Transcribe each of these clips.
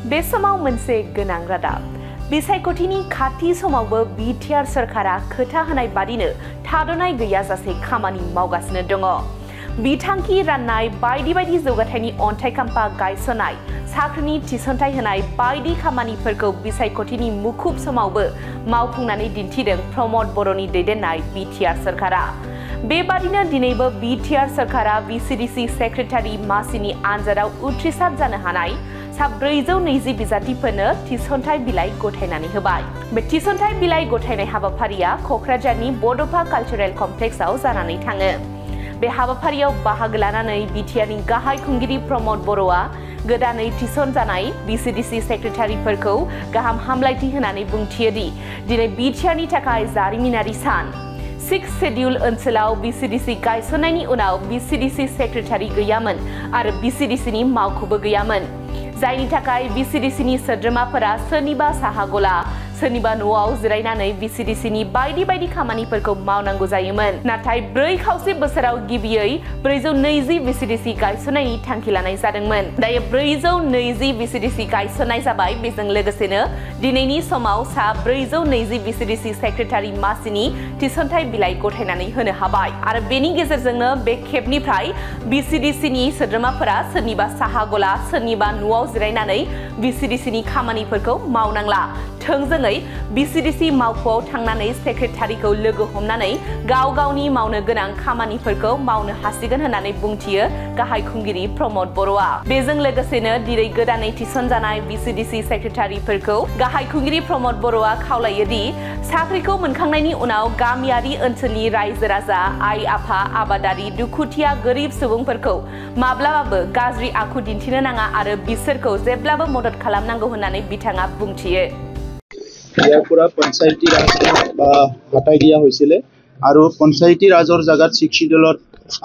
बे समाव मोनसे गोनां रादाब बिसायख'थिनि खाथि समावबो बिटिआर सरकारा खोथा होनाय बादिनो थाद'नाय गैयाजासे खामानि मावगासिनो दङ। बिथांखि राननाय बायदि बायदि जौगाथायनि अन्थाइ खाम्फा गायसननाय साख्रिनि थिसनथाइ होनाय बायदि खामानिफोरखौ बिसायख'थिनि मुखुब समावबो मावफुंनानै दिन्थिदों प्रमद बर'नि दैदेननाय बिटिआर सरकारा। बेबादिनो दिनैबो बिटिआर सरकारा भिसिडिसि सेक्रेटारि मासिनि आनजादाव उथ्रिसार जानो हानाय सा 420 बिजाथिफोरनो थिसनथाइ बिलाइ गथायनानै होबाय। बे थिसनथाइ बिलाइ गथायनाय हाबाफारिया क'क्राझारनि बड'फा कालचारेल कमप्लेक्सआव जानानै थाङो। बे हाबाफारियाव बाहागो लानानै बिटिआरनि गाहाय खुंगिरि प्रमद बर'आ गोदानै थिसनजानाय भिसिडिसि सेक्रेटारिफोरखौ गाहाम हामलायथि होनानै बुंथियोदि दिनै बिटिआरनि थाखाय जारिमिनारि सान। 6 शेड्यूल ओनसोलाव भिसिडिसि गायसननायनि उनाव भिसिडिसि सेक्रेटारि गैयामोन आरो भिसिडिसिनि मावख'बो गैयामोन, जायनि थाखाय भिसिडिसिनि सोद्रोमाफोरा सोरनिबा साहा गला सोरनिबा न'आव जिरायनानै भिसिडिसिनि बायदि बायदि खामानिफोरखौ मावनांगौ जायोमोन। नाथाय 4 खावसे बोसोराव गिबियै 420 भिसिडिसि गायसननायनि थांखि लानाय जादोंमोन। दायो 420 भिसिडिसि गायसननाय जाबाय। बेजों लोगोसेनो दिनैनि समाव सा 420 भिसिडिसि सेक्रेटारि मासिनि थिसनथाइ बिलाइ गथायनानै होनो हाबाय आरो बेनि गेजेरजोंनो बे खेबनिफ्राय भिसिडिसिनि सोद्रोमाफोरा सोरनिबा साहा गला सोरनिबा न'आव जिरायनानै भिसिडिसिनि खामानिफोरखौ मावनांला। थोंजोङै भिसिडिसि मावख'आव थांनानै सेक्रेटारिखौ लोगो हमनानै गाव गावनि मावनो गोनां खामानिफोरखौ मावनो हासिगोन होननानै बुंथियो गाहाय खुंगिरि प्रमद बर'आ। बेजों लोगोसेनो दिनै गोदानै थिसनजानाय भिसिडिसि सेक्रेटारिफोरखौ गाहाय खुंगिरि प्रमद बर'आ खावलायोदि साख्रिखौ मोनखांनायनि उनाव गामियारि ओनसोलनि रायजो राजा आइ आफा आबादारि दुखुथिया गोरिब सुबुंफोरखौ माब्लाबाबो गाज्रि आखु दिन्थिनो नाङा आरो बिसोरखौ जेब्लाबो मदद खालामनांगौ होननानै बिथाङा बुंथियो। ইয়াৰ পৰা পঞ্চায়তী ৰাজ হটাই দিয়া হৈছিলে আৰু পঞ্চায়তী ৰাজৰ জাগাত 6 শিডিউলত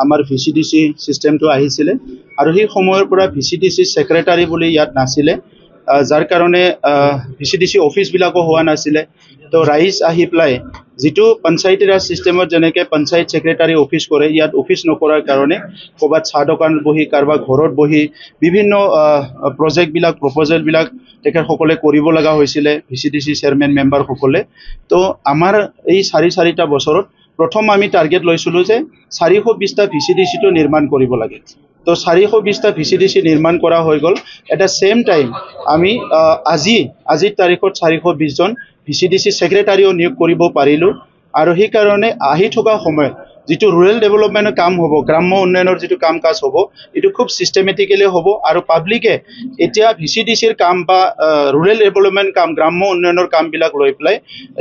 আমাৰ ভিচিডিসি সিস্টেমটো আহিছিলে আৰু সেই সময়ৰ পৰা ভিচিডিসি সেক্ৰেটাৰি বুলি ইয়াত নাছিলে, যাৰ কাৰণে ভিচিডিসি অফিচবিলাকো হোৱা নাছিলে। তো ৰাইজ আহি পেলাই যিটো পঞ্চায়তী ৰাজ সিস্টেমত যেনেকৈ পঞ্চায়ত সেক্ৰেটাৰি অফিচ কৰে, ইয়াত অফিচ নকৰাৰ কাৰণে ক'ৰবাত চাহ দোকানত বহি কাৰোবাৰ ঘৰত বহি বিভিন্ন প্ৰজেক্টবিলাক প্ৰপ'জেলবিলাক তেখেতসকলে কৰিব লগা হৈছিলে ভিচিডিসি চেয়াৰমেন মেম্বাৰসকলে। তো আমাৰ এই 4-4টা বছৰত প্ৰথম আমি টাৰ্গেট লৈছিলোঁ যে 420টা ভিচিডিচিটো নিৰ্মাণ কৰিব লাগে। তো 420টা ভিচিডিচি নিৰ্মাণ কৰা হৈ গ'ল। এট দ্য ছেম টাইম আমি আজিৰ তাৰিখত 420 জন ভিচিডিচি সেক্ৰেটাৰিও নিয়োগ কৰিব পাৰিলোঁ আৰু সেইকাৰণে আহি থকা সময়ত যিটো ৰুৰেল ডেভেলপমেণ্টৰ কাম হ'ব, গ্ৰাম্য উন্নয়নৰ যিটো কাম কাজ হ'ব, এইটো খুব চিষ্টেমেটিকেলি হ'ব আৰু পাব্লিকে এতিয়া ভিচিডিচিৰ কাম বা ৰুৰেল ডেভেলপমেণ্ট কাম গ্ৰাম্য উন্নয়নৰ কামবিলাক লৈ পেলাই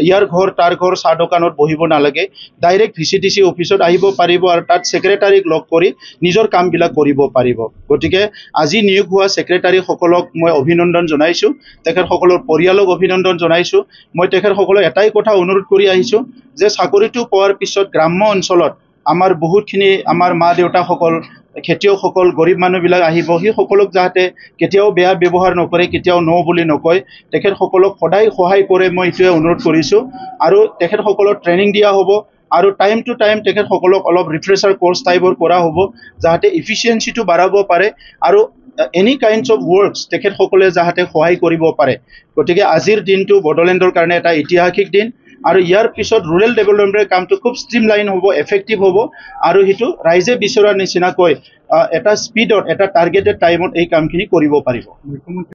ইয়াৰ ঘৰ তাৰ ঘৰ চাহ দোকানত বহিব নালাগে, ডাইৰেক্ট ভিচিডিচি অফিচত আহিব পাৰিব আৰু তাত সেক্ৰেটাৰীক লগ কৰি নিজৰ কামবিলাক কৰিব পাৰিব। গতিকে আজি নিয়োগ হোৱা সেক্ৰেটাৰীসকলক মই অভিনন্দন জনাইছোঁ, তেখেতসকলৰ পৰিয়ালক অভিনন্দন জনাইছোঁ। মই তেখেতসকলক এটাই কথা অনুৰোধ কৰি আহিছোঁ যে চাকৰিটো পোৱাৰ পিছত গ্ৰাম্য অঞ্চলত আমাৰ বহুতখিনি আমাৰ মা দেউতাসকল খেতিয়কসকল গৰীব মানুহবিলাক আহিব, সেইসকলক যাতে কেতিয়াও বেয়া ব্যৱহাৰ নকৰে, কেতিয়াও ন বুলি নকয়, তেখেতসকলক সদায় সহায় কৰে, মই এইটোৱে অনুৰোধ কৰিছোঁ। আৰু তেখেতসকলক ট্ৰেইনিং দিয়া হ'ব আৰু টাইম টু টাইম তেখেতসকলক অলপ ৰিফ্ৰেছাৰ কোৰ্চ টাইপৰ কৰা হ'ব যাতে ইফিচিয়েঞ্চিটো বাঢ়াব পাৰে আৰু এনি কাইণ্ডছ অফ ৱৰ্কছ তেখেতসকলে যাতে সহায় কৰিব পাৰে। গতিকে আজিৰ দিনটো বড়োলেণ্ডৰ কাৰণে এটা ঐতিহাসিক দিন আৰু ইয়াৰ পিছত ৰুৰেল ডেভেলপমেণ্টৰ কামটো খুব ষ্ট্ৰীমলাইন হ'ব, এফেক্টিভ হ'ব আৰু সেইটো ৰাইজে বিচৰাৰ নিচিনাকৈ এটা স্পীডত এটা টাৰ্গেটেড টাইমত এই কামখিনি কৰিব পাৰিব।